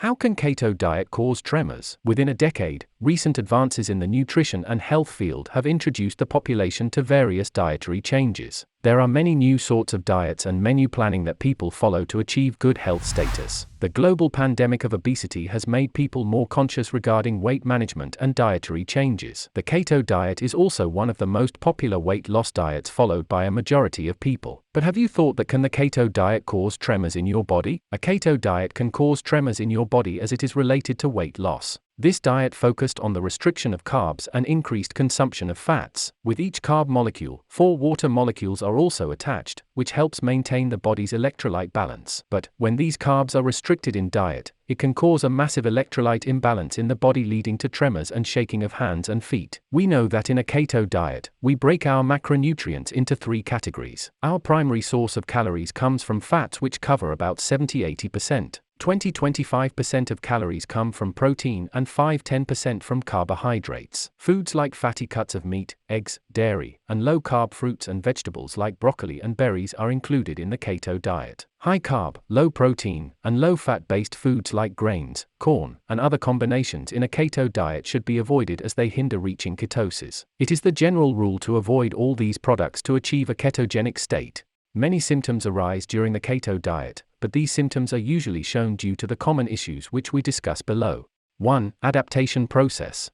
How can keto diet cause tremors? Within a decade, recent advances in the nutrition and health field have introduced the population to various dietary changes. There are many new sorts of diets and menu planning that people follow to achieve good health status. The global pandemic of obesity has made people more conscious regarding weight management and dietary changes. The keto diet is also one of the most popular weight loss diets followed by a majority of people. But have you thought that can the keto diet cause tremors in your body? A keto diet can cause tremors in your body as it is related to weight loss. This diet focused on the restriction of carbs and increased consumption of fats. With each carb molecule, 4 water molecules are also attached, which helps maintain the body's electrolyte balance. But when these carbs are restricted in diet, it can cause a massive electrolyte imbalance in the body, leading to tremors and shaking of hands and feet. We know that in a keto diet, we break our macronutrients into 3 categories. Our primary source of calories comes from fats, which cover about 70–80%. 20–25% of calories come from protein and 5–10% from carbohydrates. Foods like fatty cuts of meat, eggs, dairy, and low-carb fruits and vegetables like broccoli and berries are included in the keto diet. High-carb, low-protein, and low-fat-based foods like grains, corn, and other combinations in a keto diet should be avoided as they hinder reaching ketosis. It is the general rule to avoid all these products to achieve a ketogenic state. Many symptoms arise during the keto diet, but these symptoms are usually shown due to the common issues which we discuss below. 1. Adaptation process.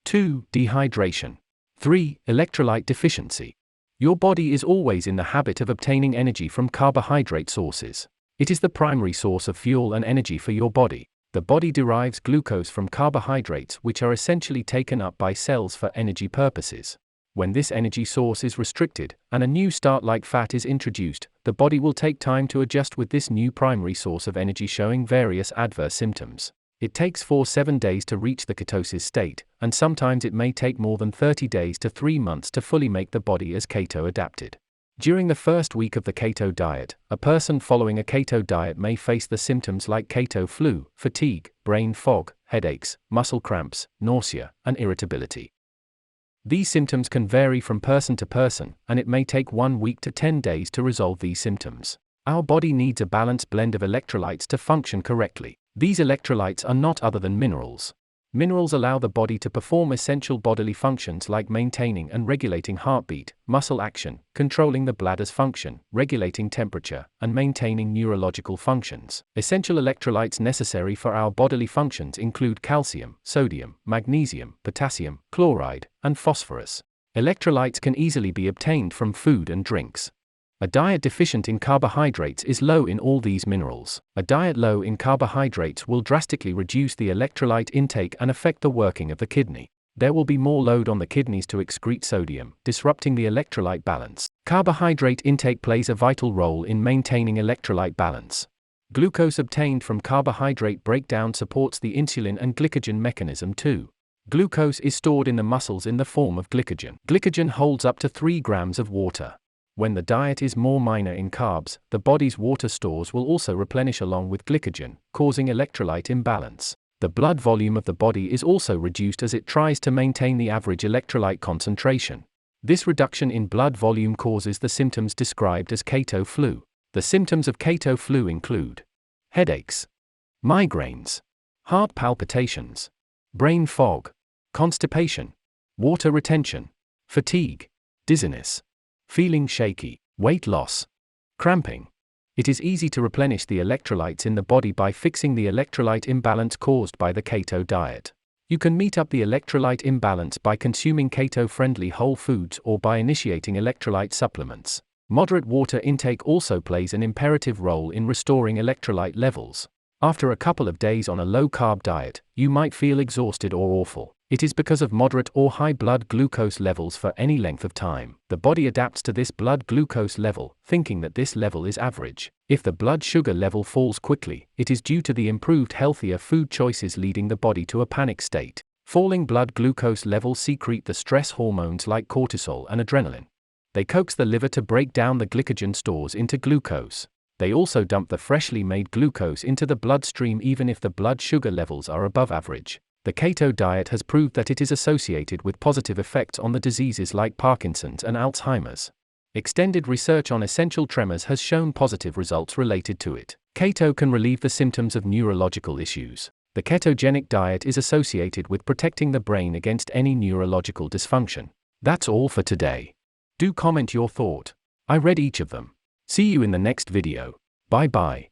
2. Dehydration. 3. Electrolyte deficiency. Your body is always in the habit of obtaining energy from carbohydrate sources. It is the primary source of fuel and energy for your body. The body derives glucose from carbohydrates, which are essentially taken up by cells for energy purposes. When this energy source is restricted, and a new start like fat is introduced, the body will take time to adjust with this new primary source of energy, showing various adverse symptoms. It takes 4–7 days to reach the ketosis state, and sometimes it may take more than 30 days to 3 months to fully make the body as keto adapted. During the first week of the keto diet, a person following a keto diet may face the symptoms like keto flu, fatigue, brain fog, headaches, muscle cramps, nausea, and irritability. These symptoms can vary from person to person, and it may take 1 week to 10 days to resolve these symptoms. Our body needs a balanced blend of electrolytes to function correctly. These electrolytes are not other than minerals. Minerals allow the body to perform essential bodily functions like maintaining and regulating heartbeat, muscle action, controlling the bladder's function, regulating temperature, and maintaining neurological functions. Essential electrolytes necessary for our bodily functions include calcium, sodium, magnesium, potassium, chloride, and phosphorus. Electrolytes can easily be obtained from food and drinks. A diet deficient in carbohydrates is low in all these minerals. A diet low in carbohydrates will drastically reduce the electrolyte intake and affect the working of the kidney. There will be more load on the kidneys to excrete sodium, disrupting the electrolyte balance. Carbohydrate intake plays a vital role in maintaining electrolyte balance. Glucose obtained from carbohydrate breakdown supports the insulin and glycogen mechanism too. Glucose is stored in the muscles in the form of glycogen. Glycogen holds up to 3 grams of water. When the diet is more minor in carbs, the body's water stores will also replenish along with glycogen, causing electrolyte imbalance. The blood volume of the body is also reduced as it tries to maintain the average electrolyte concentration. This reduction in blood volume causes the symptoms described as keto flu. The symptoms of keto flu include headaches, migraines, heart palpitations, brain fog, constipation, water retention, fatigue, dizziness, feeling shaky, weight loss, cramping. It is easy to replenish the electrolytes in the body by fixing the electrolyte imbalance caused by the keto diet. You can meet up the electrolyte imbalance by consuming keto-friendly whole foods or by initiating electrolyte supplements. Moderate water intake also plays an imperative role in restoring electrolyte levels. After a couple of days on a low-carb diet, you might feel exhausted or awful. It is because of moderate or high blood glucose levels for any length of time. The body adapts to this blood glucose level, thinking that this level is average. If the blood sugar level falls quickly, it is due to the improved healthier food choices, leading the body to a panic state. Falling blood glucose levels secrete the stress hormones like cortisol and adrenaline. They coax the liver to break down the glycogen stores into glucose. They also dump the freshly made glucose into the bloodstream even if the blood sugar levels are above average. The keto diet has proved that it is associated with positive effects on the diseases like Parkinson's and Alzheimer's. Extended research on essential tremors has shown positive results related to it. Keto can relieve the symptoms of neurological issues. The ketogenic diet is associated with protecting the brain against any neurological dysfunction. That's all for today. Do comment your thought. I read each of them. See you in the next video. Bye bye.